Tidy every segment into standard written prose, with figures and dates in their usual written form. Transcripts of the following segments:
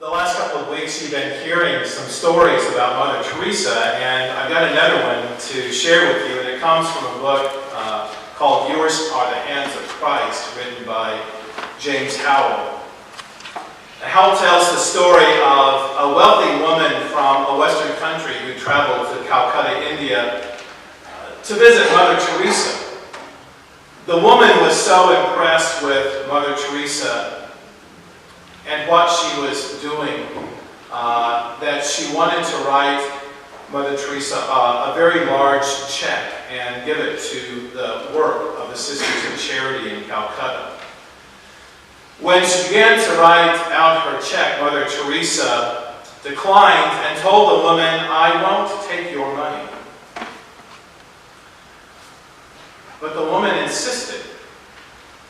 The last couple of weeks you've been hearing some stories about Mother Teresa, and I've got another one to share with you, and it comes from a book called Yours Are the Hands of Christ, written by James Howell. And Howell tells the story of a wealthy woman from a Western country who traveled to Calcutta, India, to visit Mother Teresa. The woman was so impressed with Mother Teresa and what she was doing, that she wanted to write Mother Teresa a very large check and give it to the work of the Sisters of Charity in Calcutta. When she began to write out her check, Mother Teresa declined and told the woman, "I won't take your money." But the woman insisted.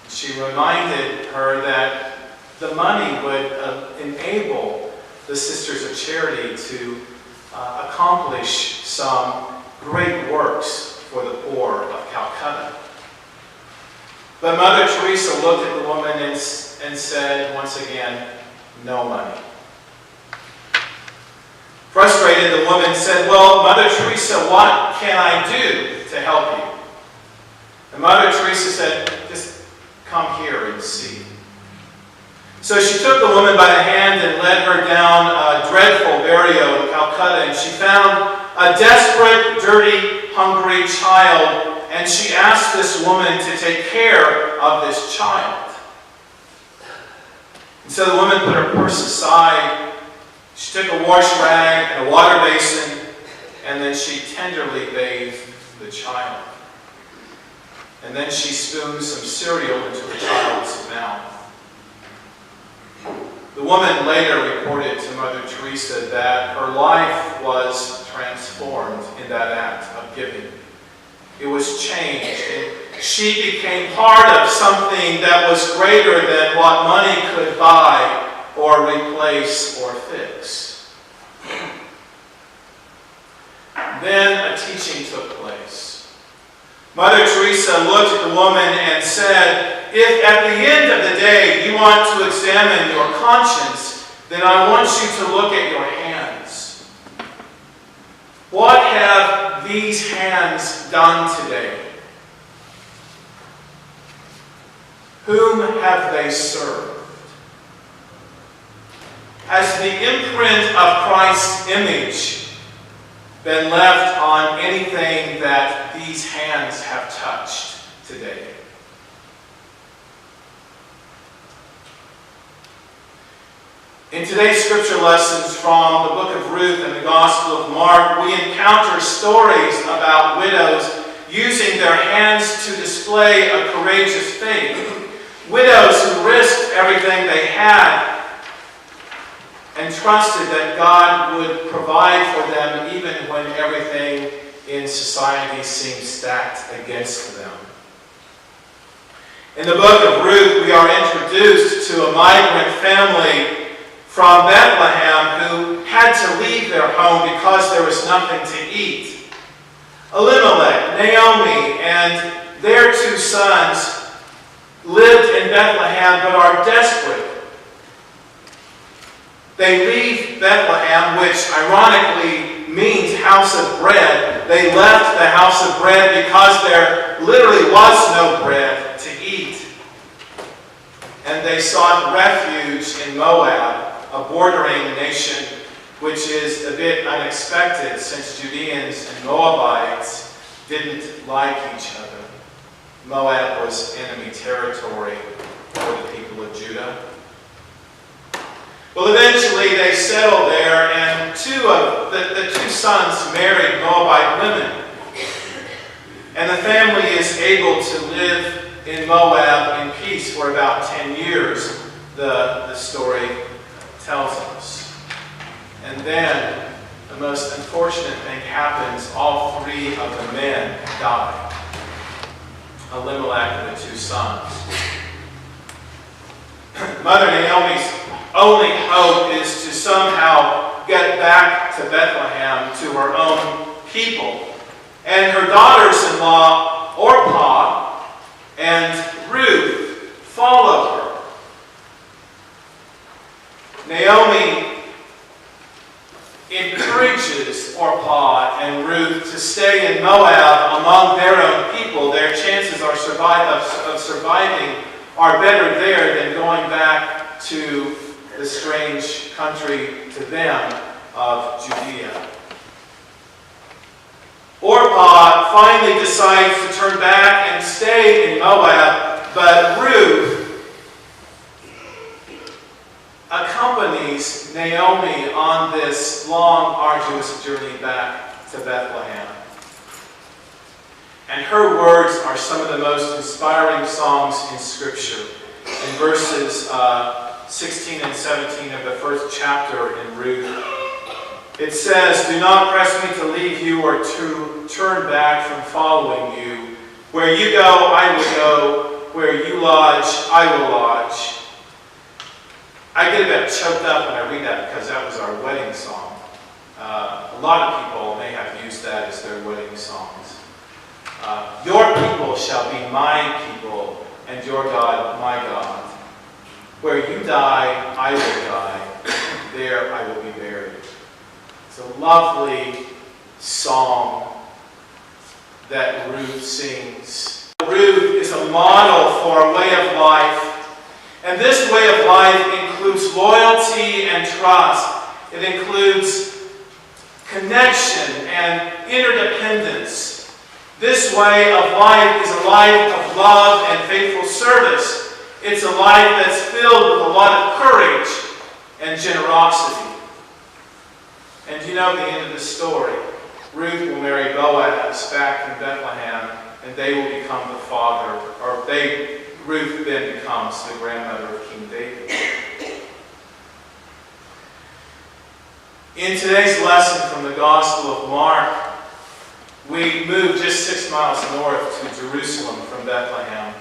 She reminded her that the money would enable the Sisters of Charity to accomplish some great works for the poor of Calcutta. But Mother Teresa looked at the woman and said, once again, "No money." Frustrated, the woman said, "Well, Mother Teresa, what can I do to help you?" And Mother Teresa said, "Just come here and see." So she took the woman by the hand and led her down a dreadful barrio in Calcutta, and she found a desperate, dirty, hungry child, and she asked this woman to take care of this child. And so the woman put her purse aside, she took a wash rag and a water basin, and then she tenderly bathed the child. And then she spooned some cereal into the child's mouth. The woman later reported to Mother Teresa that her life was transformed in that act of giving. It was changed, and she became part of something that was greater than what money could buy or replace or fix. Then a teaching took place. Mother Teresa looked at the woman and said, "If at the end of the day you want to examine your conscience, then I want you to look at your hands. What have these hands done today? Whom have they served? Has the imprint of Christ's image been left on anything that these hands have touched today?" In today's scripture lessons from the book of Ruth and the Gospel of Mark, we encounter stories about widows using their hands to display a courageous faith. Widows who risked everything they had and trusted that God would provide for them even when everything in society seemed stacked against them. In the book of Ruth, we are introduced to a migrant family from Bethlehem who had to leave their home because there was nothing to eat. Elimelech, Naomi, and their two sons lived in Bethlehem but are desperate. They leave Bethlehem, which ironically means house of bread. They left the house of bread because there literally was no bread to eat. And they sought refuge in Moab, a bordering nation, which is a bit unexpected since Judeans and Moabites didn't like each other. Moab was enemy territory for the people of Judah. Well, eventually they settled there, and the two sons married Moabite women. And the family is able to live in Moab in peace for about 10 years, the story tells us. And then the most unfortunate thing happens. All three of the men die. Elimelech and the two sons. Mother Naomi's only hope is to somehow get back to Bethlehem, to her own people. And her daughters-in-law, Orpah and Ruth, follow her. Naomi of surviving are better there than going back to the strange country to them of Judea. Orpah finally decides to turn back and stay in Moab, but Ruth accompanies Naomi on this long, arduous journey back to Bethlehem. And her words are some of the most inspiring songs in Scripture. In verses 16 and 17 of the first chapter in Ruth, it says, "Do not press me to leave you or to turn back from following you. Where you go, I will go. Where you lodge, I will lodge." I get a bit choked up when I read that because that was our wedding song. A lot of people may have used that as their wedding songs. Your people shall be my people, and your God my God. Where you die, I will die. There I will be buried. It's a lovely song that Ruth sings. Ruth is a model for a way of life. And this way of life includes loyalty and trust. It includes connection and interdependence. This way of life is a life of love and faithful service. It's a life that's filled with a lot of courage and generosity. And you know the end of the story. Ruth will marry Boaz back in Bethlehem, and they will become the father, Ruth then becomes the grandmother of King David. In today's lesson from the Gospel of Mark, we move just 6 miles north to Jerusalem from Bethlehem.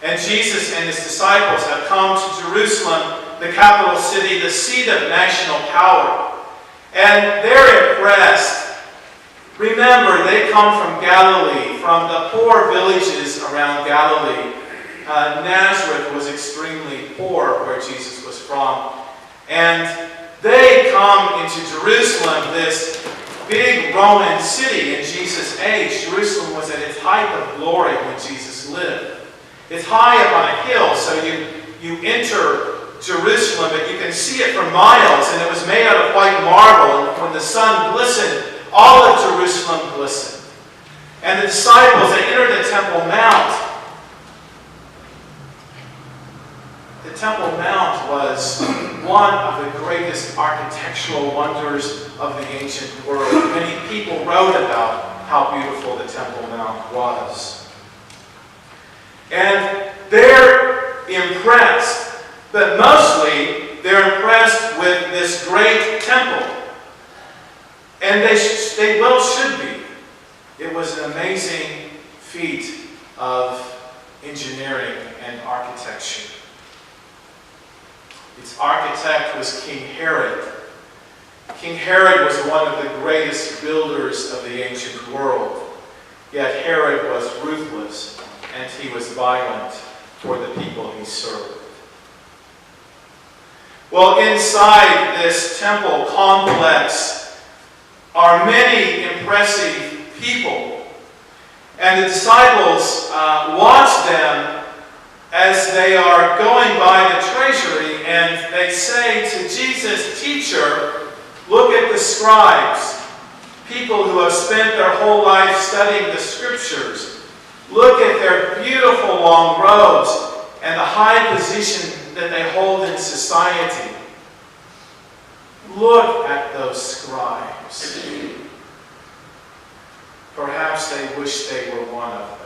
And Jesus and his disciples have come to Jerusalem, the capital city, the seat of national power. And they're impressed. Remember, they come from Galilee, from the poor villages around Galilee. Nazareth was extremely poor where Jesus was from. And they come into Jerusalem, this big Roman city in Jesus' age. Jerusalem was at its height of glory when Jesus lived. It's high up on a hill, so you enter Jerusalem, but you can see it for miles, and it was made out of white marble, and when the sun glistened, all of Jerusalem glistened. And the disciples, they entered the Temple Mount. The Temple Mount was one of the greatest architectural wonders of the ancient world. Many people wrote about how beautiful the Temple Mount was. And they're impressed, but mostly they're impressed with this great temple. And they well should be. It was an amazing feat of engineering and architecture. Its architect was King Herod. King Herod was one of the greatest builders of the ancient world. Yet Herod was ruthless, and he was violent toward the people he served. Well, inside this temple complex are many impressive people. And the disciples watch them as they are going by the treasury, and they say to Jesus, "Teacher, look at the scribes, people who have spent their whole life studying the Scriptures. Look at their beautiful long robes and the high position that they hold in society. Look at those scribes." Perhaps they wish they were one of them.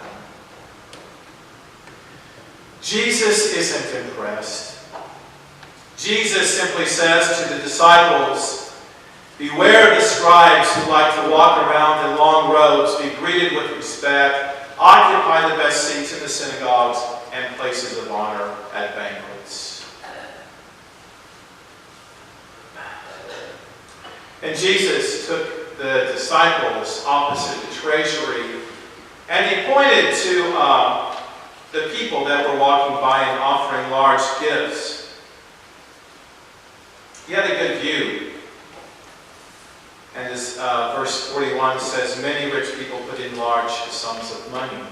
Jesus isn't impressed. Jesus simply says to the disciples, "Beware the scribes who like to walk around in long robes, be greeted with respect, occupy the best seats in the synagogues and places of honor at banquets." And Jesus took the disciples opposite the treasury, and he pointed to the people that were walking by and offering large gifts. He had a good view. And as verse 41 says, many rich people put in large sums of money.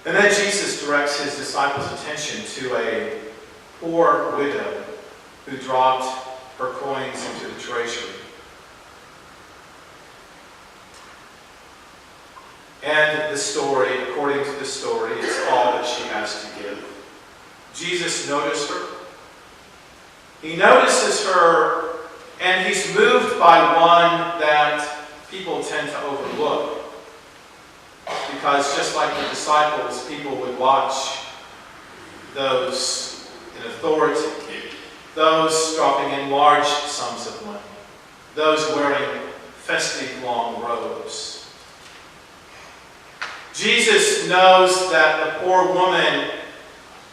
And then Jesus directs his disciples' attention to a poor widow who dropped her coins into the treasury. And the story, according to the story, is all that she has to give. Jesus noticed her. He notices her, and he's moved by one that people tend to overlook. Because just like the disciples, people would watch those in authority, those dropping in large sums of money, those wearing festive long robes. Jesus knows that the poor woman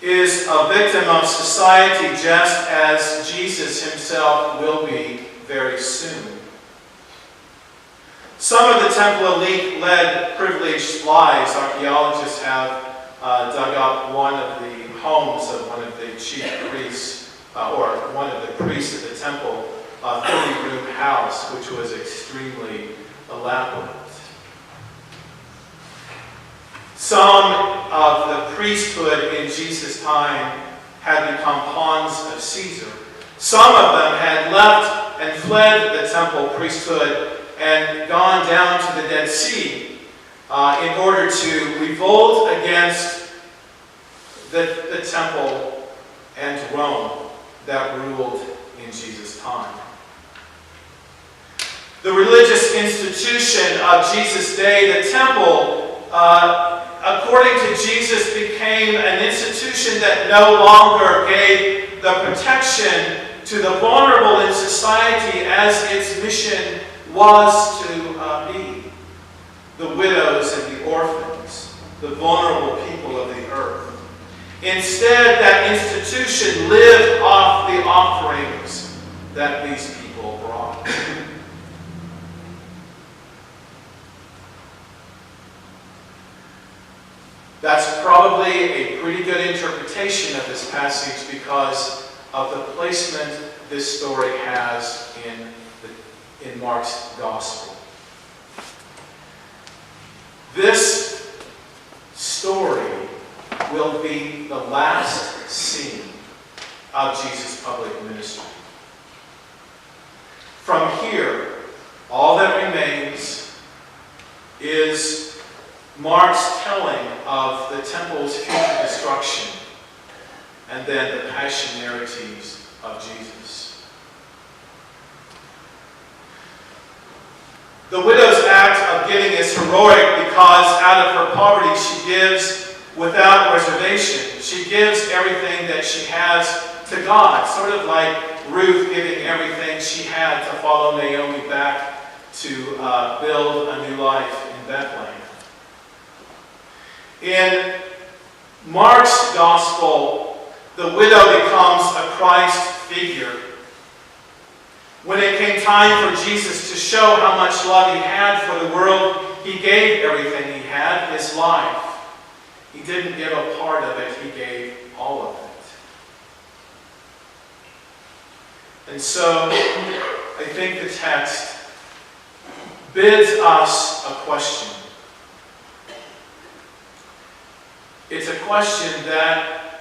is a victim of society, just as Jesus himself will be very soon. Some of the temple elite led privileged lives. Archaeologists have dug up one of the homes of one of the chief priests, or one of the priests of the temple, a 30-room house, which was extremely elaborate. Some of the priesthood in Jesus' time had become pawns of Caesar. Some of them had left and fled the temple priesthood and gone down to the Dead Sea in order to revolt against the temple and Rome that ruled in Jesus' time. The religious institution of Jesus' day, the temple, according to Jesus, became an institution that no longer gave the protection to the vulnerable in society as its mission was to be. The widows and the orphans, the vulnerable people of the earth. Instead, that institution lived off the offerings that these people brought. That's probably a pretty good interpretation of this passage because of the placement this story has in Mark's Gospel. This story will be the last scene of Jesus' public ministry. From here, all that remains is Mark's telling of the temple's future destruction and then the passion narratives of Jesus. The widow's act of giving is heroic because out of her poverty she gives without reservation. She gives everything that she has to God, sort of like Ruth giving everything she had to follow Naomi back to build a new life in Bethlehem. In Mark's Gospel, the widow becomes a Christ figure. When it came time for Jesus to show how much love he had for the world, he gave everything he had, his life. He didn't give a part of it, he gave all of it. And so, I think the text bids us a question. It's a question that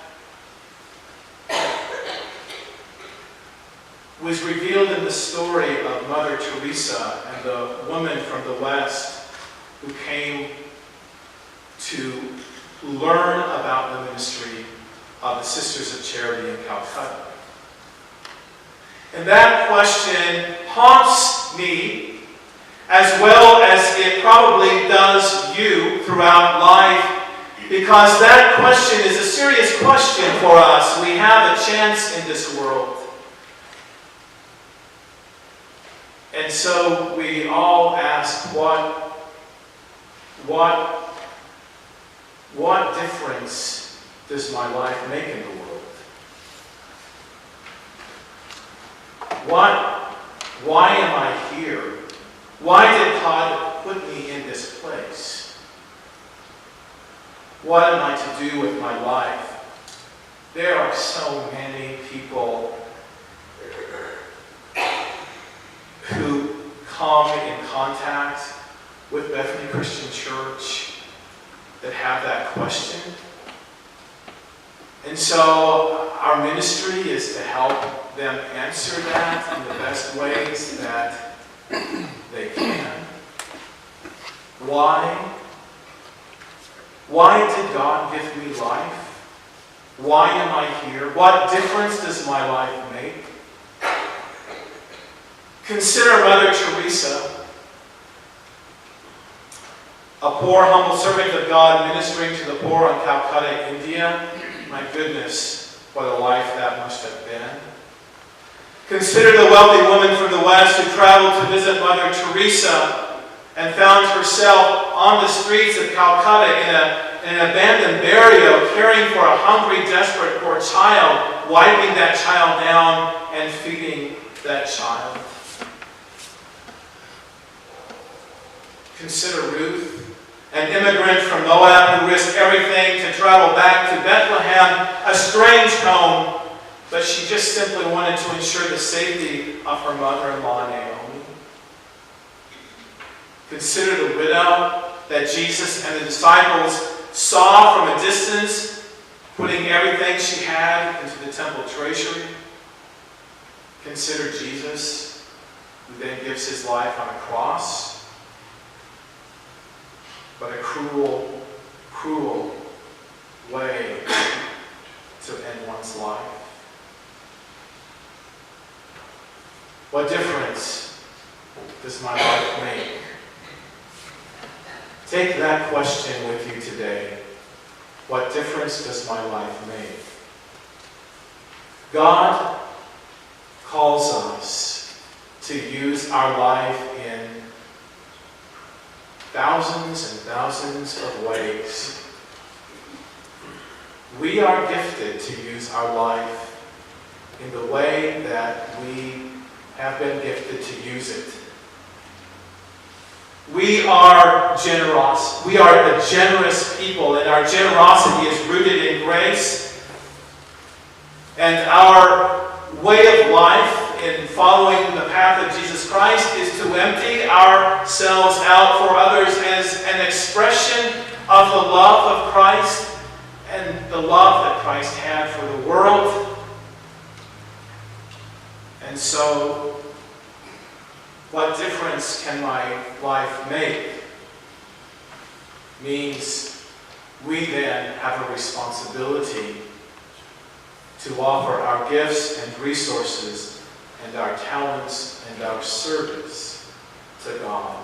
was revealed in the story of Mother Teresa and the woman from the West who came to learn about the ministry of the Sisters of Charity in Calcutta. And that question haunts me as well as it probably does you throughout life, because that question is a serious question for us. We have a chance in this world. And so we all ask, what difference does my life make in the world? Why am I here? Why did God put me in this place? What am I to do with my life? There are so many people who come in contact with Bethany Christian Church that have that question. And so our ministry is to help them answer that in the best ways that they can. Why? Why did God give me life? Why am I here? What difference does my life make? Consider Mother Teresa, a poor, humble servant of God ministering to the poor in Calcutta, India. My goodness, what a life that must have been. Consider the wealthy woman from the West who traveled to visit Mother Teresa and found herself on the streets of Calcutta in an abandoned burial, caring for a hungry, desperate poor child, wiping that child down and feeding that child. Consider Ruth, an immigrant from Moab who risked everything to travel back to Bethlehem, a strange home, but she just simply wanted to ensure the safety of her mother-in-law, Naomi. Consider the widow that Jesus and the disciples saw from a distance, putting everything she had into the temple treasury. Consider Jesus, who then gives his life on a cross. But a cruel, cruel way to end one's life. What difference does my life make? Take that question with you today. What difference does my life make? God calls us to use our life in thousands and thousands of ways. We are gifted to use our life in the way that we have been gifted to use it. We are generous. We are a generous people, and our generosity is rooted in grace. And our way of life in following the path of Jesus Christ is to empty ourselves out for others as an expression of the love of Christ and the love that Christ had for the world. And so, what difference can my life make? Means we then have a responsibility to offer our gifts and resources and our talents and our service to God.